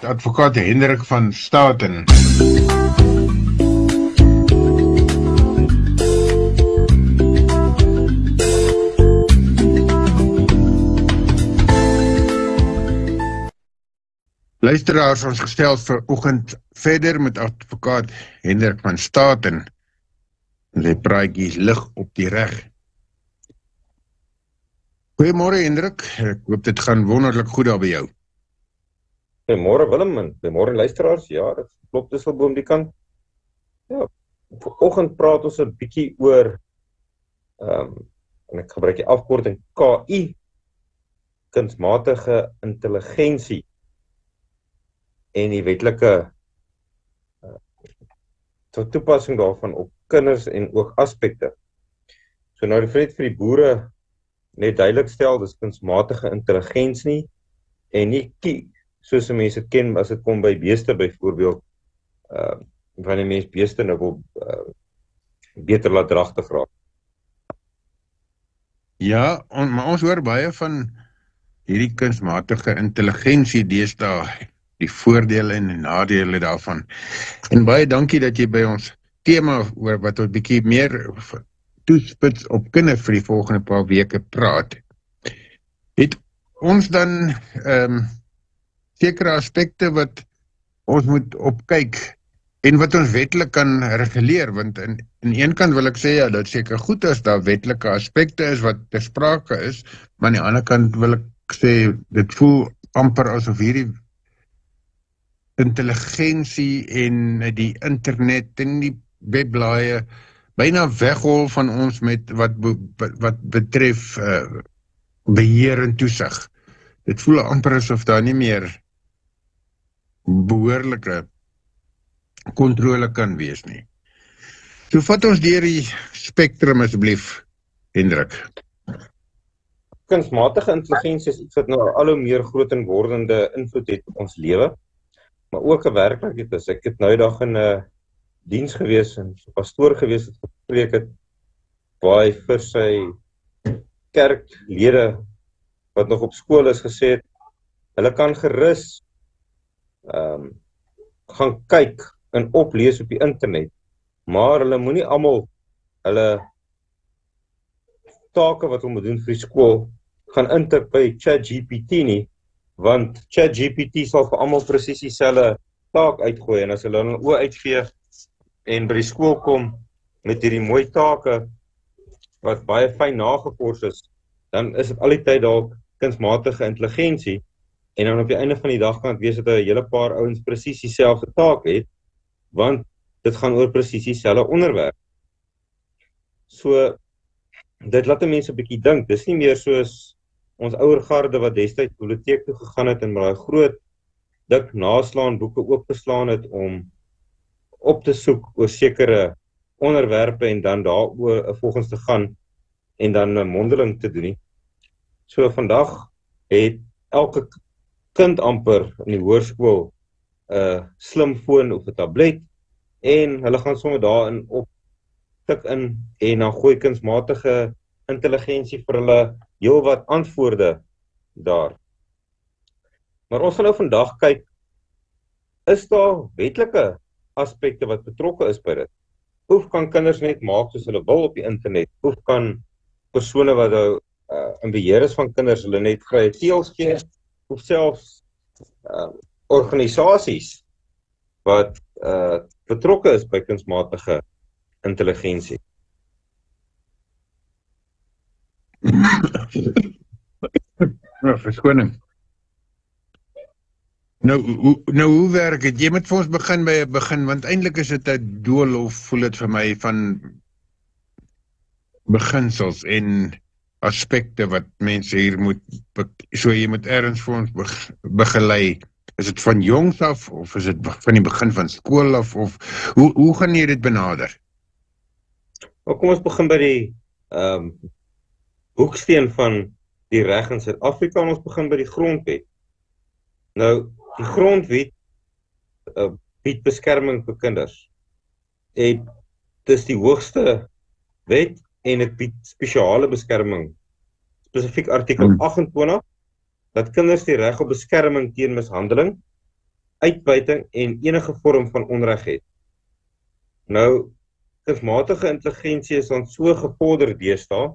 advokaat Hendrik van Staten. Luisteraars, ons gesels vanoggend verder met advokaat Hendrik van Staten. Sy praatjie lig op die reg. Goeiemôre Hendrik, ek hoop dit gaan wonderlik goed daar by jou. Goeiemôre Willem en goeiemôre luisteraars. Ja, dit klop dis wel boom die kant. Ja, vanoggend praat ons 'n bietjie oor en ek gebruik die afkorting KI, kunsmatige intelligensie en die wetlike toepassing daarvan op kinders en ook aspekte. So nou vir die boere net duidelik stel, dis kunsmatige intelligensie en nie KI, soos mense dit ken as dit kom by beeste byvoorbeeld, wanneer mense beeste nou wil beter laat dragtig raak. Ja, maar ons hoor baie van hierdie kunsmatige intelligensie deesdae, die voordele en die nadele daarvan. En baie dankie dat jy by ons tema oor wat ons bietjie meer toespits op kinders vir die volgende paar weke praat. Het ons dan sekere aspekte wat ons moet opkyk en wat ons wetlik kan reguleer, want in een kant wil ek sê, ja, dat seker goed as daar wetlike aspekte is wat ter sprake is, maar aan die ander kant wil ek sê, dit voel amper asof hierdie intelligensie en die internet en die webblaaie byna weghol van ons met wat betref beheer en toesig. Dit voel amper asof daar nie meer behoorlike kontrole kan wees nie. So vat ons deur die spektrum asseblief, Hendrik. Kunsmatige intelligensie is iets wat nou al hoe meer groot en wordende invloed het op ons lewe, maar ook 'n werklikheid is. Ek het nou dag in 'n diens gewees en 'n pastoor gewees het gepreek het, waar hy vir sy kerklede wat nog op skool is gesê het, hulle kan gerus gaan kyk en oplees op die internet, maar hulle moenie almal hulle take wat hulle moet doen vir die skool gaan intik by ChatGPT nie, want ChatGPT sal vir almal presies dieselfde taak uitgooi, en as hulle hulle oë uitvee en by die skool kom met hierdie mooi take wat baie fyn nagekors is, dan is dit al die tyd dalk kunsmatige intelligensie, en dan op die einde van die dag kan het wees dat 'n hele paar ouens presies dieselfde taak het, want dit gaan oor presies dieselfde onderwerp. So, dit laat mense 'n bietjie dink, dis nie meer soos ons ouer garde wat destyds biblioteek toe gegaan het en maar daai groot, dik naslaan boeke oopgeslaan het om op te soek oor sekere onderwerpe en dan daaroor volgens te gaan en dan 'n mondeling te doen nie. So vandag het elke kind amper in die hoërskool 'n slimfoon of 'n tablet en hulle gaan sommer daarin op tik in en dan gooi kunsmatige intelligensie vir hulle heelwat antwoorde daar. Maar ons gaan nou vandag kyk, is daar wetlike aspekte wat betrokke is by dit? Of kan kinders net maak soos hulle wil op die internet? Of kan persone wat nou in beheer is van kinders hulle net vrye teels gee? Of selfs organisasies wat betrokke is by kunsmatige intelligensie? Verskoning. Nou, hoe werk het? Jy moet vir ons begin by 'n begin, want eintlik is dit 'n doolhof, voel dit vir my, van beginsels en aspekte wat mense hier moet, so jy moet ergens vir ons begelei. Is dit van jongs af, of is dit van die begin van skool af, of hoe gaan jy dit benader? Maar kom ons begin by die hoeksteen van die reg in Suid-Afrika, en ons begin by die grondwet. Nou, die grondwet bied beskerming vir kinders. En dis die hoogste wet en dit bied spesiale beskerming. Spesifiek artikel 28, dat kinders die reg op beskerming teen mishandeling, uitbuiting en enige vorm van onreg het. Nou, kunsmatige intelligensie is dan so gevorder deesdae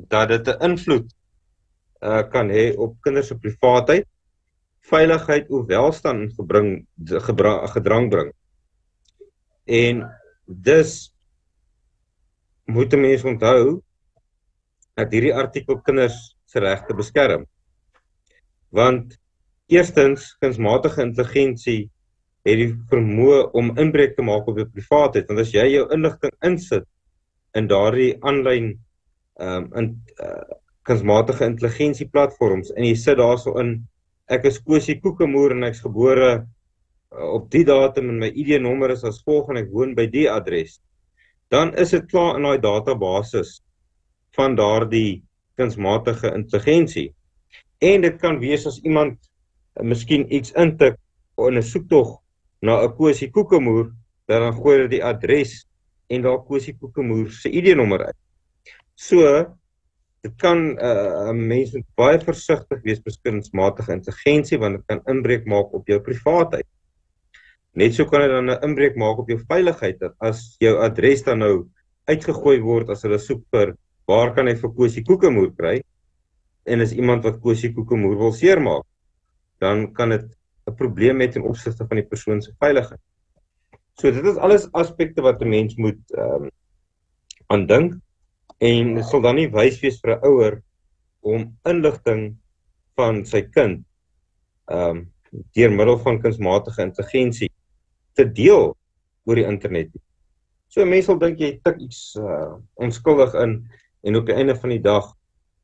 dat dit 'n invloed kan hê op kinders se privaatheid, veiligheid of welstand gedrang bring. En dus moet 'n mens onthou dat hierdie artikel kinders se regte beskerm. Want eerstens, kunsmatige intelligensie het die vermoë om inbreuk te maak op jou privaatheid, want as jy jou inligting insit in daardie aanlyn kunsmatige intelligensie platforms en jy sit daarso in, ek is Kosie Koekemoer en ek's gebore op die datum en my ID-nommer is as volg en ek woon by die adres, dan is dit klaar in daai databasis van daardie kunsmatige intelligensie. En dit kan wees as iemand miskien iets intik in 'n soektog na 'n Kosie Koekemoer, dan gooi hulle die adres en daar Kosie Koekemoer se ID-nommer uit. So, dit kan 'n mens moet baie versigtig wees met kunsmatige intelligensie, want dit kan inbreuk maak op jou privaatheid. Net so kan dit dan 'n inbreuk maak op jou veiligheid, dat as jou adres dan nou uitgegooi word as hulle soek vir waar kan hy vir Kosie Koekemoer kry, en is iemand wat Kosie Koekemoer wil seermaak, dan kan dit 'n probleem hê ten opsigte van die persoon se veiligheid. So dit is alles aspekte wat 'n mens moet aandink, en dit sal dan nie wys wees vir 'n ouer om inligting van sy kind deur middel van kunsmatige intelligensie te deel oor die internet. So mense sal dink jy tik iets onskuldig in, en op die einde van die dag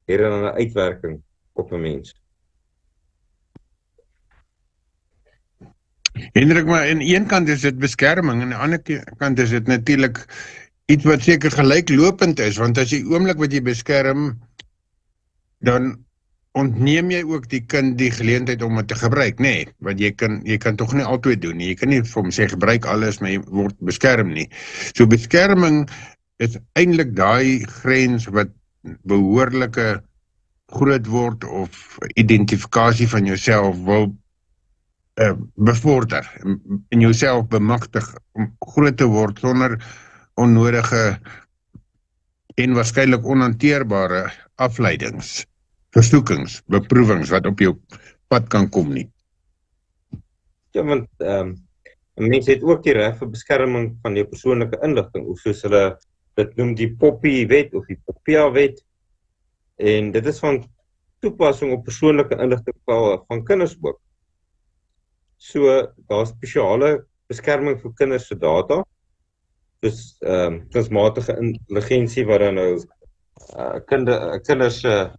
het dit dan 'n uitwerking op 'n mens. Hendrik, maar aan een kant is dit beskerming, en aan die ander kant is dit natuurlik iets wat seker gelyklopend is, want as jy oomblik wat jy beskerm, dan ontneem jy ook die kind die geleentheid om het te gebruik, nee, want jy kan tog nie altyd doen nie, jy kan nie vir hom sê gebruik alles, maar jy word beskerm nie. So beskerming is eintlik daai grens wat behoorlike groot word of identifikasie van jouself wil bevorder en jouself bemagtig om groot te word sonder onnodige en waarskynlik onhanteerbare afleidings, versoekings, beproewings wat op jou pad kan kom nie. Ja, want 'n mens het ook die reg vir beskerming van jou persoonlike inligting, of soos hulle dit noem die POPI-wet of die POPIA-wet, en dit is van toepassing op persoonlike inligting van kinders ook. So, daar is spesiale beskerming vir kinders se data, dus kunsmatige intelligensie wat dan nou kinders se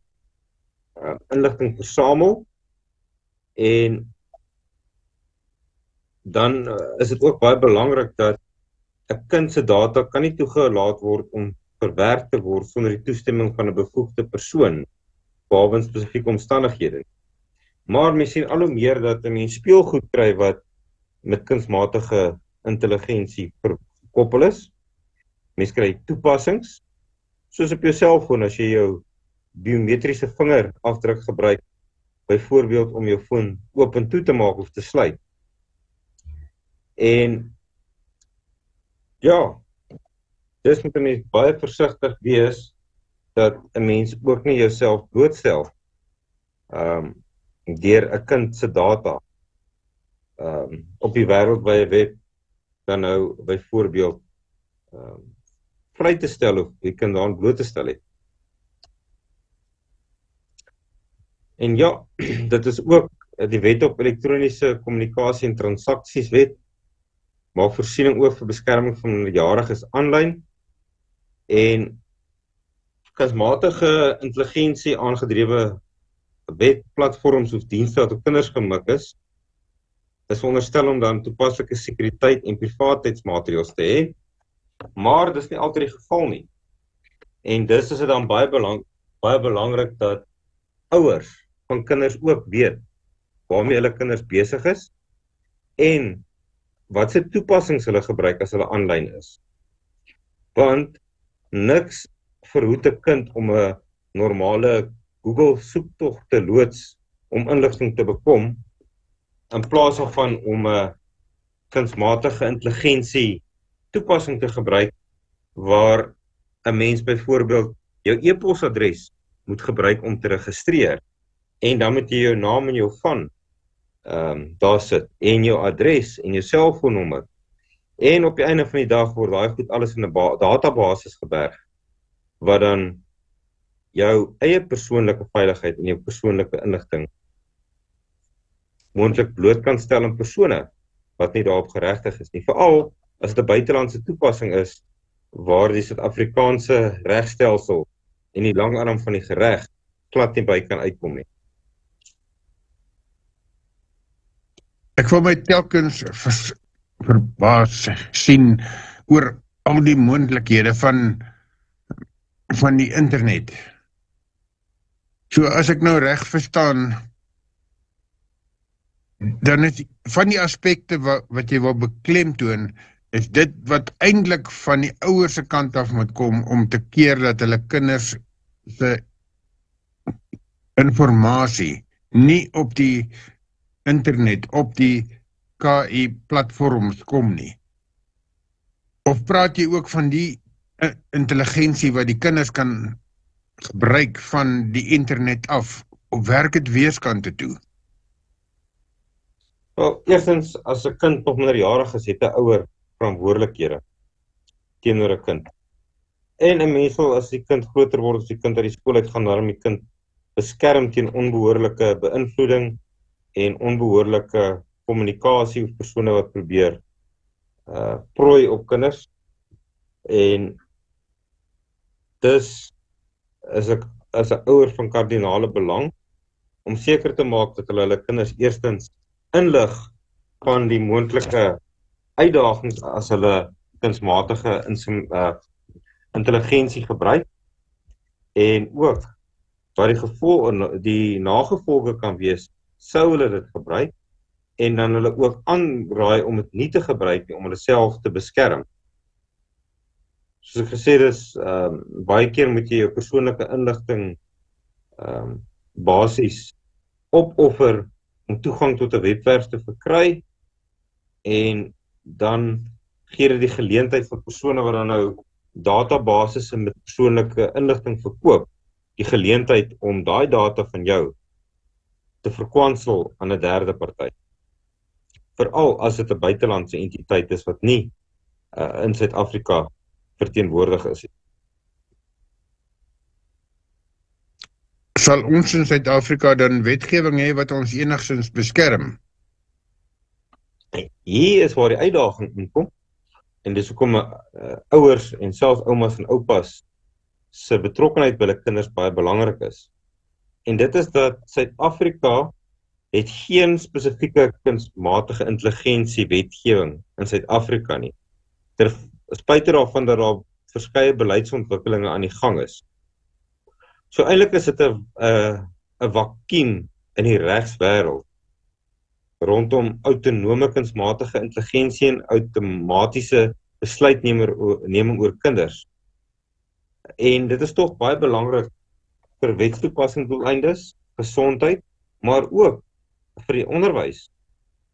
inligting versamel, en dan is dit ook baie belangrik dat 'n kind se data kan nie toegelaat word om verwerk te word sonder die toestemming van 'n bevoegde persoon, behalwe in spesifieke omstandighede. Maar mens sien al hoe meer dat 'n mens speelgoed kry wat met kunsmatige intelligensie verkoppel is. Mens kry toepassings, soos op jou selfoon as jy jou biometriese vingerafdruk gebruik, byvoorbeeld om jou foon oop en toe te maak of te sluit. En ja, dis moet 'n mens baie versigtig wees dat 'n mens ook nie jouself blootstel deur 'n kind se data op die wêreldwye web dan nou byvoorbeeld vry te stel of jy kan daaraan bloot te stel het. En ja, dit is ook die wet op elektroniese kommunikasie en transaksies wet, maak voorsiening ook vir beskerming van minderjariges aanlyn, en kunsmatige intelligensie aangedrewe webplatforms of dienste wat op kinders gemik is veronderstel om dan toepaslike sekuriteit en privaatheidsmaatreëls te hê, maar dis nie altyd die geval nie. En dis is dit dan baie belangrik dat ouers van kinders ook weet waarmee hulle kinders besig is en wat se toepassings hulle gebruik as hulle aanlyn is. Want niks verhoed 'n kind om 'n normale Google soektog te loods om inligting te bekom, in plaas daarvan om 'n kunsmatige intelligensie toepassing te gebruik waar 'n mens byvoorbeeld jou e-posadres moet gebruik om te registreer en dan moet jy jou naam en jou van daar sit en jou adres en jou selfoonnommer en op die einde van die dag word daai goed alles in 'n database geberg wat dan jou eie persoonlike veiligheid en jou persoonlike inligting moontlik bloot kan stel aan persone wat nie daarop geregtig is nie. Veral as dit 'n buitelandse toepassing is waar die Suid-Afrikaanse regstelsel en die langarm van die gereg glad nie by kan uitkom nie. Ek wil my telkens verbaas sien oor al die moontlikhede van die internet. So as ek nou reg verstaan, dan is van die aspekte wat jy wil beklemtoon, is dit wat eintlik van die ouers se kant af moet kom om te keer dat hulle kinders se informasie nie op die internet, op die KI platforms kom nie. Of praat jy ook van die intelligensie wat die kinders kan gebruik van die internet af, of werk dit weerskante toe? Wel, eerstens, as 'n kind nog minderjarig is, het 'n ouer verantwoordelikhede teenoor 'n kind. En 'n mens wil, as die kind groter word, as die kind uit die skool uitgaan, daarom die kind beskerm teen onbehoorlike beïnvloeding en onbehoorlike kommunikasie of persone wat probeer prooi op kinders. En dus is 'n ouer van kardinale belang om seker te maak dat hulle kinders eerstens inlig van die moontlike uitdagings as hulle kunsmatige intelligensie gebruik en ook wat die nagevolge kan wees sou hulle dit gebruik en dan hulle ook aanraai om dit nie te gebruik nie, om hulle self te beskerm. Soos ek gesê het, baie keer moet jy jou persoonlike inligting basies opoffer om toegang tot 'n webwerf te verkry en dan gee dit die geleentheid vir persone wat dan nou databasisse met persoonlike inligting verkoop, die geleentheid om daai data van jou te verkwansel aan 'n derde party. Veral as dit 'n buitelandse entiteit is wat nie in Suid-Afrika verteenwoordig is. Sal ons in Suid-Afrika dan wetgewing hê wat ons enigstens beskerm? Hier is waar die uitdaging inkom en dis hoekom ouers en selfs oumas en oupas se betrokkenheid by hulle kinders baie belangrik is. En dit is dat Suid-Afrika het geen spesifieke kunsmatige intelligensie wetgewing in Suid-Afrika nie. Ter spyte daarvan dat daar verskeie beleidsontwikkelinge aan die gang is. So eintlik is dit 'n vakuum in die regswêreld rondom autonome kunsmatige intelligensie en outomatiese besluitneming oor kinders. En dit is tog baie belangrik vir wetstoepassingsdoeleindes, gesondheid, maar ook vir die onderwys,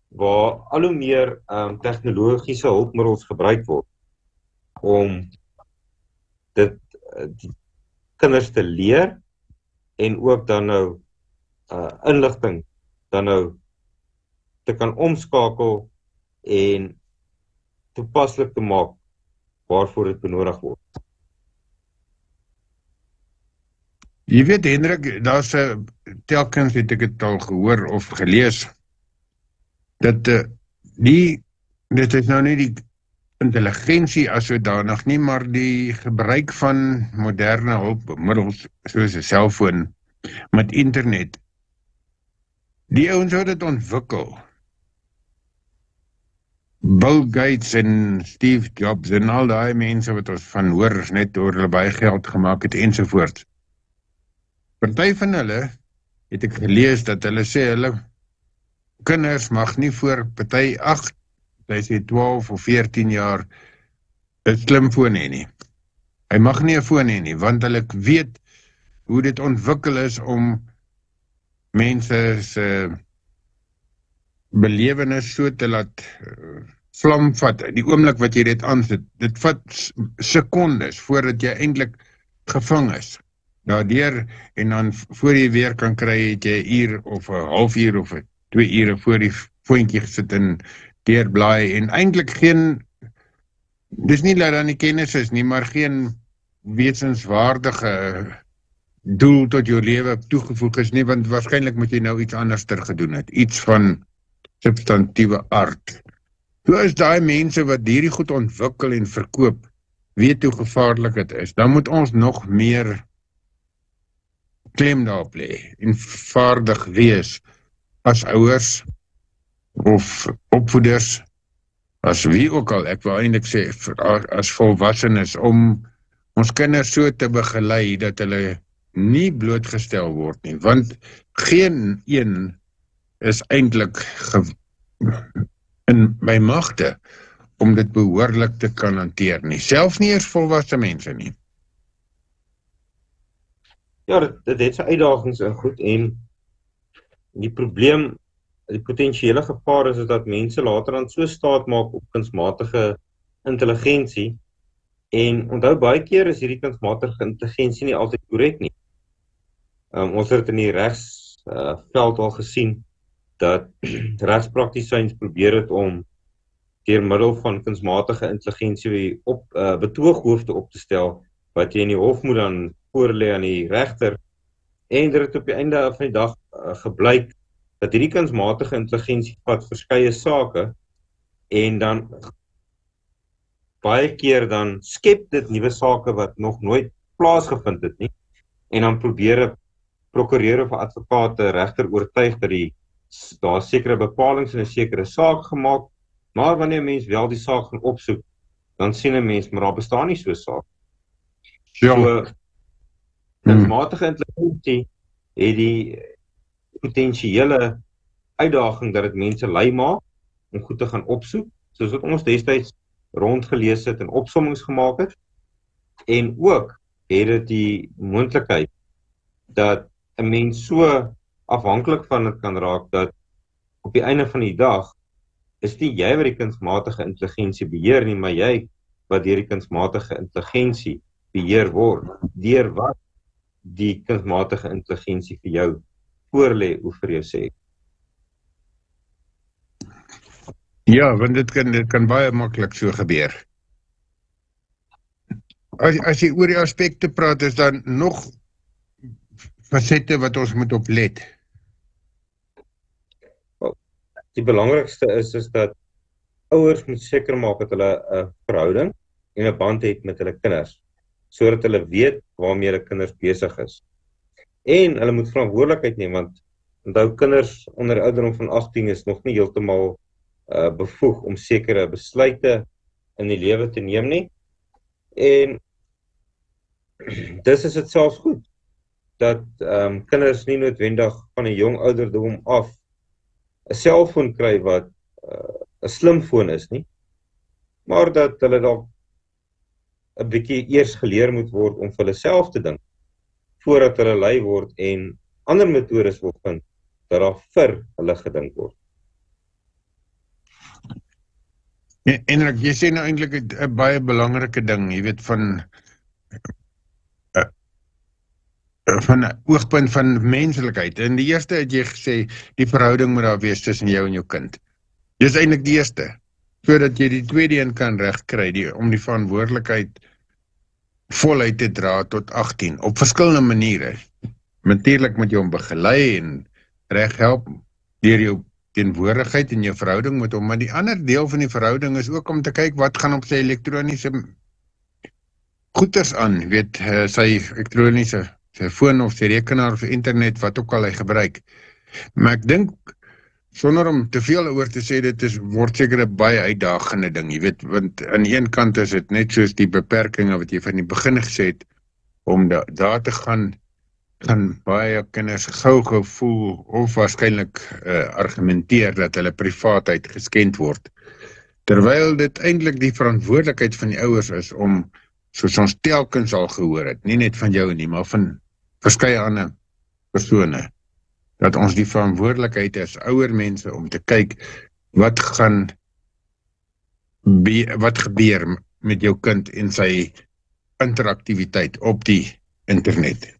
waar al hoe meer tegnologiese hulpmiddels gebruik word om die kinders te leer en ook dan nou inligting dan nou te kan omskakel en toepaslik te maak waarvoor dit benodig word. Jy weet, Hendrik, daar's telkens het ek het al gehoor of gelees dat dit is nou nie die intelligensie as sodanig nie, maar die gebruik van moderne hulpmiddels soos 'n selfoon met internet. Die ouens wat dit ontwikkel, Bill Gates en Steve Jobs en al daai mense wat ons van hoor is net oor hulle baie geld gemaak het ensovoorts. Party van hulle het ek gelees dat hulle sê hulle kinders mag nie voor party 8, hy sê 12 of 14 jaar 'n slimfoon hê nie. Hy mag nie 'n foon hê nie, want hulle weet hoe dit ontwikkel is om mense se belewenis so te laat vlam vat, die oomblik wat jy dit aansit, dit vat sekondes voordat jy eintlik gevang is. Daardeur, en dan voor jy weer kan kry, het jy 'n uur of 'n halfuur of 2 ure voor die voetjie gesit en deurblaai, en eintlik geen, dis nie dat dan die kennis is nie, maar geen wetenswaardige doel tot jou lewe toegevoeg is nie, want waarskynlik moet jy nou iets anders gedoen het, iets van substantieve aard. Hoe is daai mense wat hierdie goed ontwikkel en verkoop, weet hoe gevaarlik dit is, dan moet ons nog meer klem daarop lê en vaardig wees as ouers of opvoeders, as wie ook al, ek wil eintlik sê, as volwassenes, om ons kinders so te begelei dat hulle nie blootgestel word nie, want geen een is eintlik in my magte om dit behoorlik te kan hanteer nie, selfs nie eers volwasse mense nie. Ja, dit het sy uitdagings in goed, en die probleem, die potensiële gevaar is dat mense later dan so staat maak op kunsmatige intelligensie, en onthou baie keer is hierdie kunsmatige intelligensie nie altyd korrek nie. Ons het in die regsveld al gesien, dat regspraktisyns probeer het om deur middel van kunsmatige intelligensie betooghoofde op te stel, wat jy in die hof moet dan voorlê aan die regter, en dit het op die einde van die dag gebleik, dat hierdie kunsmatige intelligensie vat verskeie sake, en dan baie keer dan skep dit nuwe sake wat nog nooit plaasgevind het nie, en dan probeer 'n prokureur of 'n advokaat 'n regter oortuig dat daar sekere bepalings in 'n sekere saak gemaak, maar wanneer 'n mens wel die saak gaan opsoek, dan sien 'n mens, maar daar bestaan nie so 'n saak. So, kunsmatige intelligensie het die potensiële uitdaging dat dit mense lui maak om goed te gaan opsoek, soos wat ons destyds rondgelees het en opsommings gemaak het, en ook het dit die moontlikheid dat 'n mens so afhanklik van dit kan raak, dat op die einde van die dag is nie jy wat die kunsmatige intelligensie beheer nie, maar jy wat deur die kunsmatige intelligensie beheer word, deur wat die kunsmatige intelligensie vir jou voorlê, hoe vir jou sê. Ja, want dit kan baie maklik so gebeur. As jy oor die aspekte praat, is daar nog fasette wat ons moet oplet. Die belangrikste is dat ouers moet seker maak dat hulle 'n verhouding en 'n band het met hulle kinders, sodat hulle weet waarmee hulle kinders besig is. En hulle moet verantwoordelikheid neem, want onthou, kinders onder die ouderdom van 18 is nog nie heeltemal bevoeg om sekere besluite in die lewe te neem nie. En dis is dit selfs goed dat kinders nie noodwendig van 'n jong ouderdom af 'n selfoon kry wat 'n slimfoon is nie, maar dat hulle dalk 'n bietjie eers geleer moet word om vir hulle self te dink, voordat hulle lui word en ander metodes wil vind, dat daar vir hulle gedink word. En jy sê nou eintlik 'n baie belangrike ding, jy weet, van 'n oogpunt van menslikheid. En die eerste het jy gesê, die verhouding moet daar wees tussen jou en jou kind. Dis eintlik die eerste, sodat jy die tweede een kan regkry, om die verantwoordelikheid voluit te dra tot 18, op verskillende maniere. Natuurlik moet jy hom begelei en reg help deur jou teenwoordigheid in jou verhouding met hom, maar die ander deel van die verhouding is ook om te kyk wat gaan op sy elektroniese goeders aan, weet, sy elektroniese, sy foon of sy rekenaar of internet, wat ook al hy gebruik. Maar ek dink, sonder om te veel oor te sê, dit word seker 'n baie uitdagende ding, jy weet, want aan die een kant is dit net soos die beperkings wat jy van die begin gesê het, om daar te gaan baie kinders gou voel of waarskynlik argumenteer dat hulle privaatheid geskend word. Terwyl dit eintlik die verantwoordelikheid van die ouers is om, soos ons telkens al gehoor het, nie net van jou nie, maar van verskeie ander persone, dat ons die verantwoordelikheid as ouer mense om te kyk wat gebeur met jou kind en sy interaktiwiteit op die internet.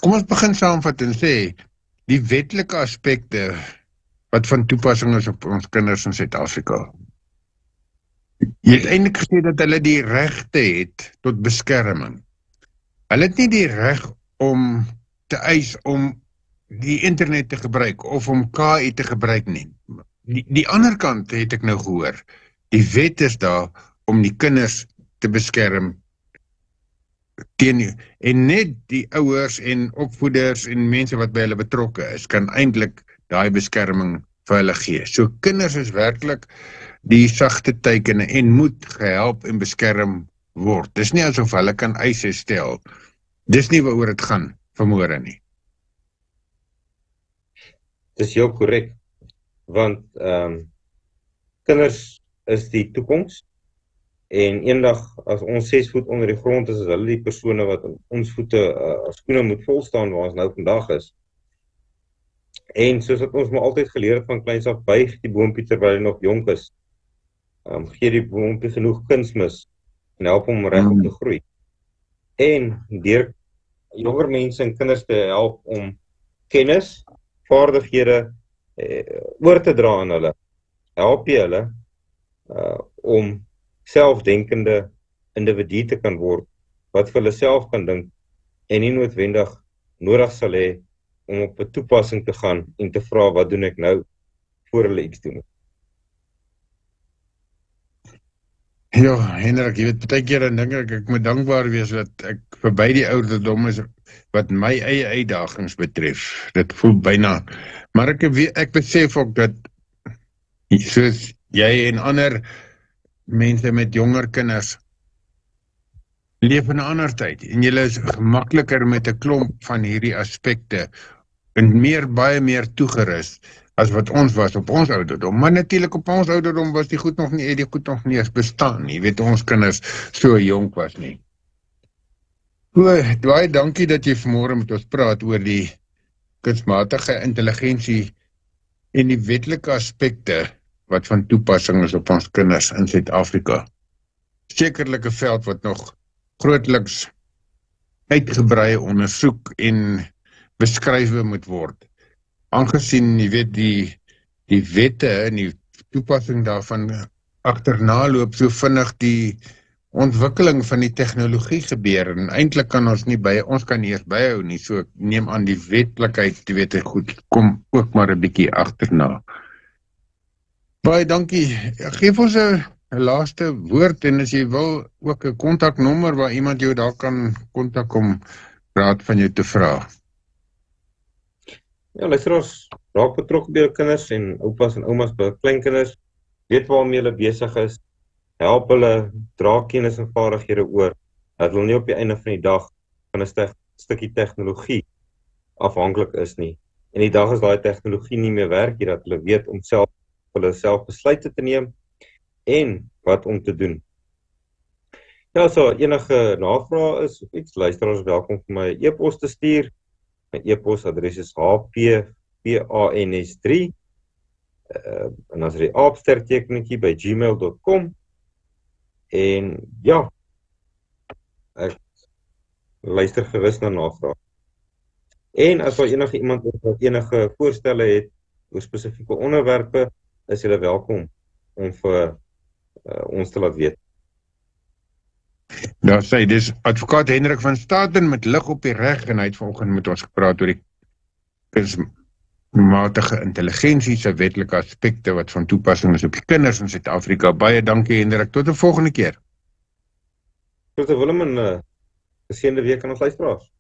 Kom ons begin saamvat en sê, die wetlike aspekte wat van toepassing is op ons kinders in Suid-Afrika. Jy het eintlik gesê dat hulle die regte het tot beskerming. Hulle het nie die reg om te eis om die internet te gebruik of om KI te gebruik nie. Die ander kant het ek nou gehoor. Die wet is daar om die kinders te beskerm teen, en net die ouers en opvoeders en mense wat by hulle betrokke is, kan eintlik daai beskerming vir hulle gee. So kinders is werklik die sagte teikene en moet gehelp en beskerm word. Dis nie asof hulle kan eise stel. Dis nie waaroor dit gaan vanmôre nie. Dis heel korrek, want kinders is die toekoms, en eendag as ons 6 voet onder die grond is hulle die persone wat ons voete skoene moet volstaan waar ons nou vandag is. En soos wat ons maar altyd geleer het van kleins af, buig die boompie terwyl hy nog jonk is. Gee die boompie genoeg kunsmis en help hom reg om te groei. En deur jonger mense en kinders te help om kennis, vaardighede oor te dra aan hulle, help jy hulle om selfdenkende individu te kan word, wat vir hulle self kan dink en nie noodwendig nodig sal hê om op 'n toepassing te gaan en te vra wat doen ek nou voor hulle iets doen. Ja, Hendrik, jy weet, baie keer dan dink ek moet dankbaar wees dat ek verby die ouderdom is wat my eie uitdagings betref. Dit voel byna, maar ek besef ook dat soos jy en ander mense met jonger kinders leef in 'n ander tyd en julle is makliker met 'n klomp van hierdie aspekte en baie meer toegerus as wat ons was op ons ouderdom. Maar natuurlik op ons ouderdom was die goed nog nie eens bestaan nie. Weet ons kinders so jonk was nie. Baie dankie dat jy vanmôre met ons praat oor die kunsmatige intelligensie en die wetlike aspekte wat van toepassing is op ons kinders in Suid-Afrika. Sekerlik 'n veld wat nog grootliks uitgebrei ondersoek en beskrywe moet word. Aangesien jy weet die wette en die toepassing daarvan agterna loop so vinnig die ontwikkeling van die tegnologie gebeur en eintlik kan ons kan nie eers byhou nie, so ek neem aan die wetlikheid, jy weet, goed, kom ook maar 'n bietjie agterna. Baie dankie. Geef ons 'n laaste woord en as jy wil ook 'n kontaknommer waar iemand jou daar kan kontak om raad van jou te vra. Ja, luisteraars, raak betrokke by jou kinders en oupas en oumas by kleinkinders, weet waarmee hulle besig is, help hulle, dra kennis en vaardighede oor, dat hulle nie op die einde van die dag van 'n stukkie tegnologie afhanklik is nie. En die dag as daai tegnologie nie meer werk nie, dat hulle weet om hulle self besluite te neem en wat om te doen. Ja, so enige navraag is of iets, luisteraars welkom vir my e-pos te stuur. My e-posadres is hppans3 en dan is die @ by gmail.com. En ja, ek luister gewis na navraag. En as daar enige iemand wat enige voorstelle het oor spesifieke onderwerpe, is julle welkom om vir ons te laat weet. Daar sê, dis advokaat Hendrik van Staden met lig op die reg en hy het vanoggend met ons gepraat oor die kunsmatige intelligensie se wetlike aspekte wat van toepassing is op die kinders in Suid-Afrika. Baie dankie Hendrik, tot 'n volgende keer. Tot 'n Willem en geseënde week aan ons luisteraars.